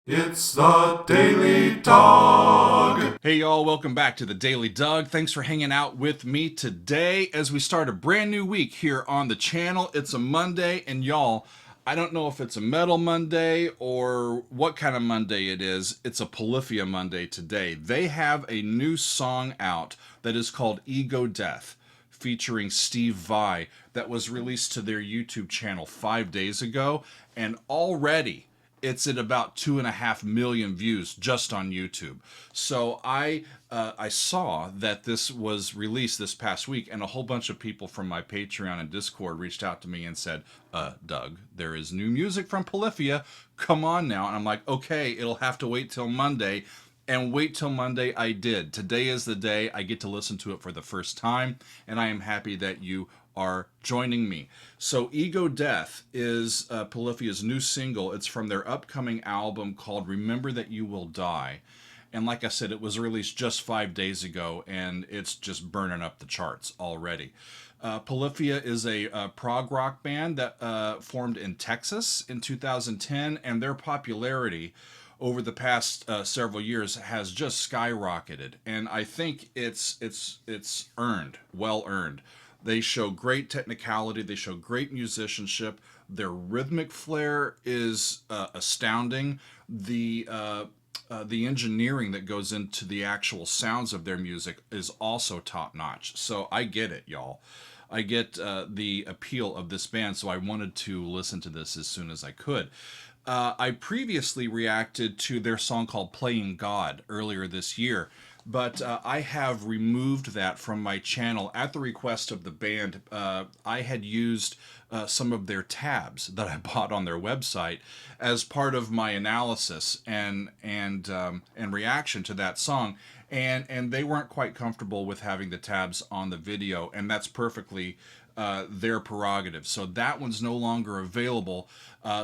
It's the Daily Dog. Hey y'all, welcome back to the Daily Doug. Thanks for hanging out with me today as we start a brand new week here on the channel. It's a Monday, and y'all, I don't know if it's a Metal Monday or what kind of Monday it is. It's a Polyphia Monday today. They have a new song out that is called Ego Death, featuring Steve Vai, that was released to their YouTube channel 5 days ago, and already it's at about 2.5 million views just on YouTube. So I saw that this was released this past week, and a whole bunch of people from my Patreon and Discord reached out to me and said, Doug, there is new music from Polyphia. Come on now. And I'm like, okay, it'll have to wait till Monday. And wait till Monday I did. Today is the day I get to listen to it for the first time, and I am happy that you are joining me. So Ego Death is Polyphia's new single. It's from their upcoming album called Remember That You Will Die. And like I said, it was released just 5 days ago, and it's just burning up the charts already. Polyphia is a prog rock band that formed in Texas in 2010, and their popularity over the past several years has just skyrocketed, and I think it's earned, well earned. They show great technicality. They show great musicianship. Their rhythmic flair is astounding. The engineering that goes into the actual sounds of their music is also top notch. So I get it, y'all. I get the appeal of this band, so I wanted to listen to this as soon as I could. I previously reacted to their song called Playing God earlier this year, but I have removed that from my channel at the request of the band. I had used some of their tabs that I bought on their website as part of my analysis and reaction to that song, and they weren't quite comfortable with having the tabs on the video, and that's perfectly their prerogative. So that one's no longer available.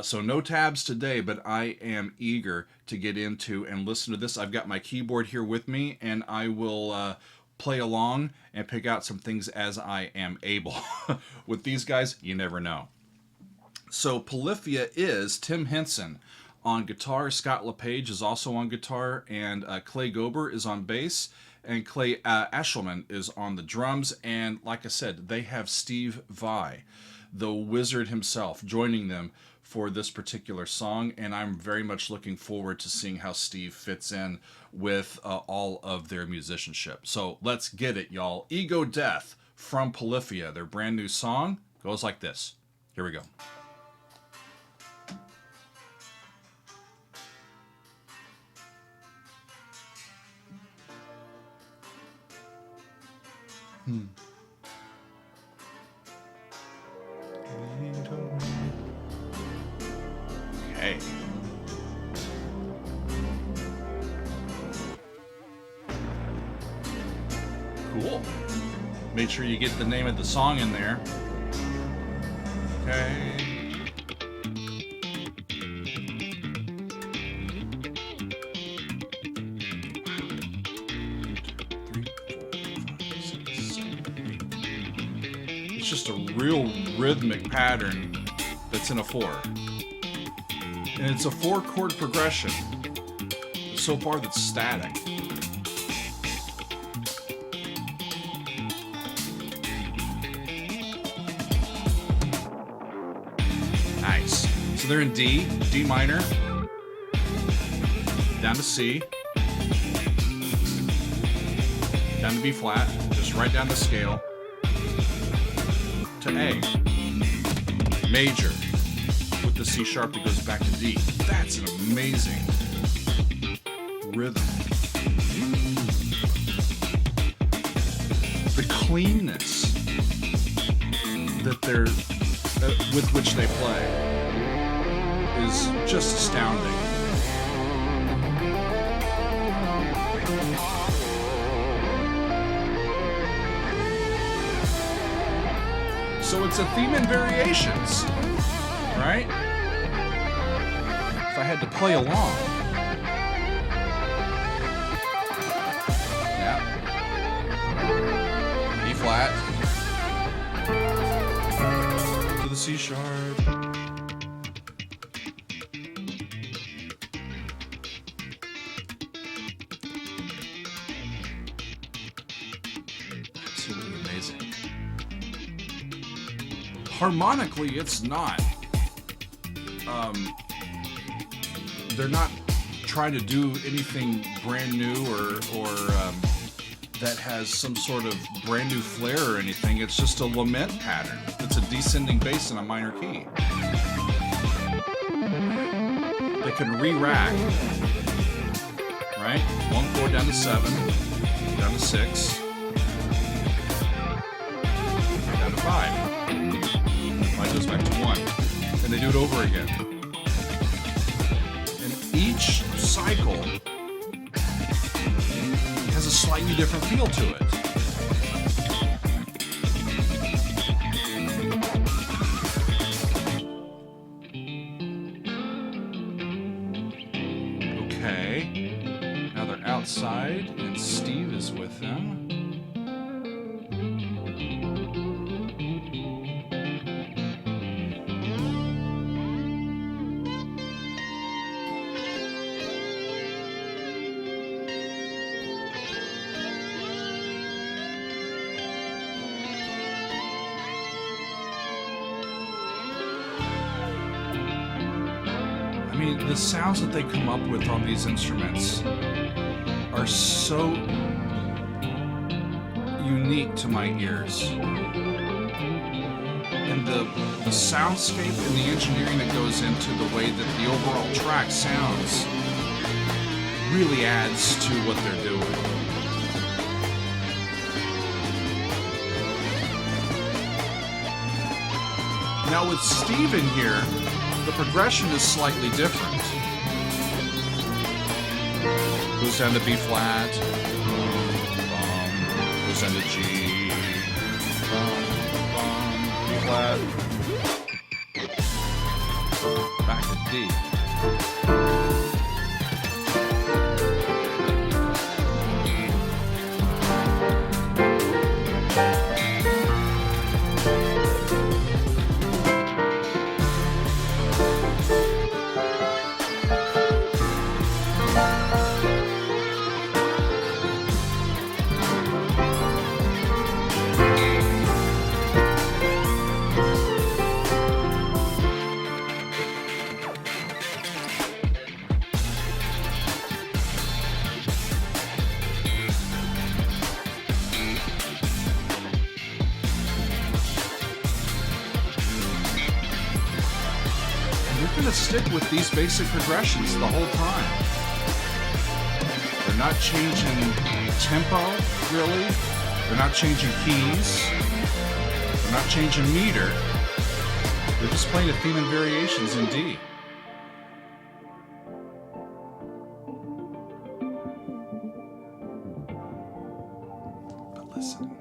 So no tabs today, but I am eager to get into and listen to this. I've got my keyboard here with me, and I will play along and pick out some things as I am able. With these guys, you never know. So Polyphia is Tim Henson on guitar. Scott LePage is also on guitar, and Clay Gober is on bass, and Clay Ashelman is on the drums. And like I said, they have Steve Vai, the wizard himself, joining them for this particular song, and I'm very much looking forward to seeing how Steve fits in with all of their musicianship. So let's get it, y'all. Ego Death from Polyphia. Their brand new song goes like this. Here we go. Okay. Cool. Make sure you get the name of the song in there. Okay. It's just a real rhythmic pattern that's in a 4. And it's a 4-chord progression. So far that's static. Nice. So they're in D, D minor, down to C, down to B flat, just right down the scale, to A, major, with the C sharp that goes back to D. That's an amazing rhythm. The cleanness that they're with which they play is just astounding. So it's a theme and variations, right? If I had to play along. Yeah. E flat. To the C sharp. harmonically, it's not. They're not trying to do anything brand new or that has some sort of brand new flair or anything. It's just a lament pattern. It's a descending bass in a minor key. They can re-rack, right? 1 chord down to 7, down to 6, down to 5. Mine goes back to 1. And they do it over again. And each cycle has a slightly different feel to it. Okay, now they're outside and Steve is with them. I mean, the sounds that they come up with on these instruments are so unique to my ears. And the soundscape and the engineering that goes into the way that the overall track sounds really adds to what they're doing. Now with Steve in here, the progression is slightly different. Goes down to B flat, goes down to G, B flat, back to D. To stick with these basic progressions the whole time. They're not changing tempo, really. They're not changing keys. They're not changing meter. They're just playing a theme and variations in D. But listen.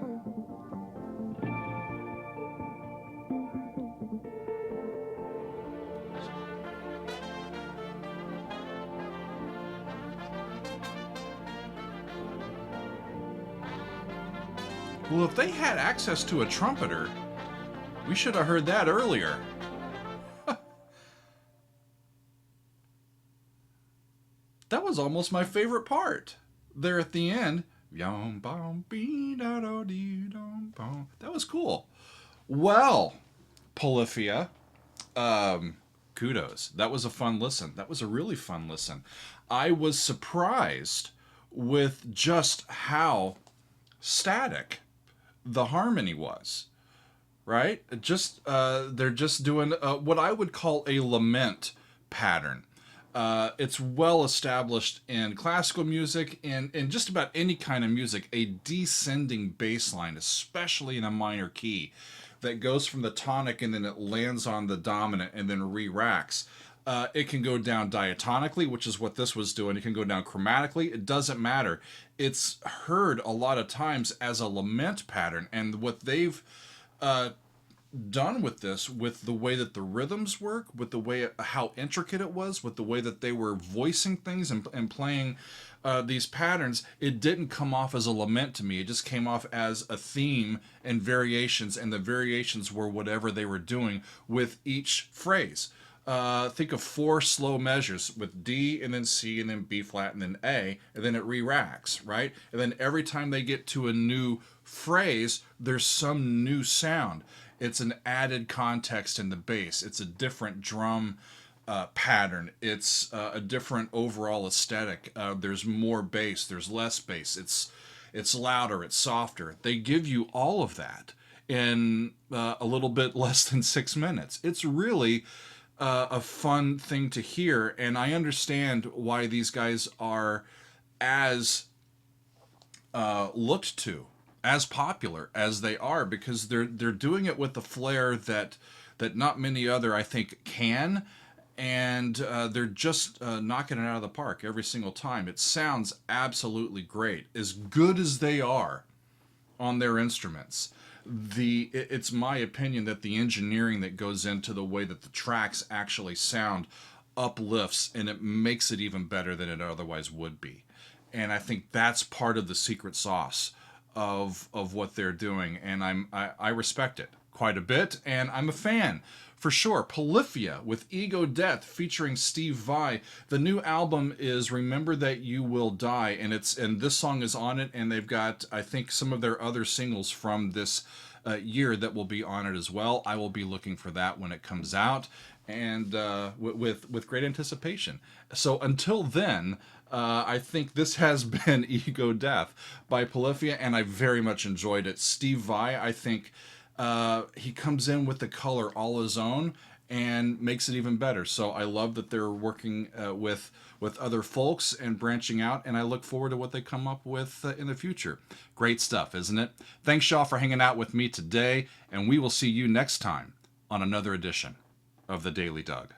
Well, if they had access to a trumpeter, we should have heard that earlier. That was almost my favorite part. There at the end. That was cool. Well, Polyphia, kudos. That was a fun listen. That was a really fun listen. I was surprised with just how static the harmony was, right? Just they're just doing what I would call a lament pattern. It's well established in classical music and in just about any kind of music, a descending bass line, especially in a minor key, that goes from the tonic and then it lands on the dominant and then re-racks. It can go down diatonically, which is what this was doing. It can go down chromatically. It doesn't matter. It's heard a lot of times as a lament pattern. And what they've done with this, with the way that the rhythms work, with the way how intricate it was, with the way that they were voicing things and playing these patterns, it didn't come off as a lament to me. It just came off as a theme and variations, and the variations were whatever they were doing with each phrase. Think of 4 slow measures with D and then C and then B flat and then A, and then it re-racks, right? And then every time they get to a new phrase, there's some new sound. It's an added context in the bass. It's a different drum pattern. It's a different overall aesthetic. There's more bass. There's less bass. It's louder. It's softer. They give you all of that in a little bit less than 6 minutes. It's really a fun thing to hear, and I understand why these guys are as looked to, as popular as they are, because they're doing it with the flair that not many other, I think, can, and they're just knocking it out of the park every single time. It sounds absolutely great, as good as they are on their instruments. It's my opinion that the engineering that goes into the way that the tracks actually sound uplifts, and it makes it even better than it otherwise would be. And I think that's part of the secret sauce of what they're doing, and I respect it quite a bit, and I'm a fan for sure. Polyphia with Ego Death featuring Steve Vai. The new album is Remember That You Will Die, and this song is on it, and they've got, I think, some of their other singles from this year that will be on it as well. I will be looking for that when it comes out, and with great anticipation. So until then, I think this has been Ego Death by Polyphia, and I very much enjoyed it. Steve Vai, I think he comes in with the color all his own and makes it even better. So I love that they're working with other folks and branching out, and I look forward to what they come up with in the future. Great stuff, isn't it? Thanks, y'all, for hanging out with me today, and we will see you next time on another edition of The Daily Doug.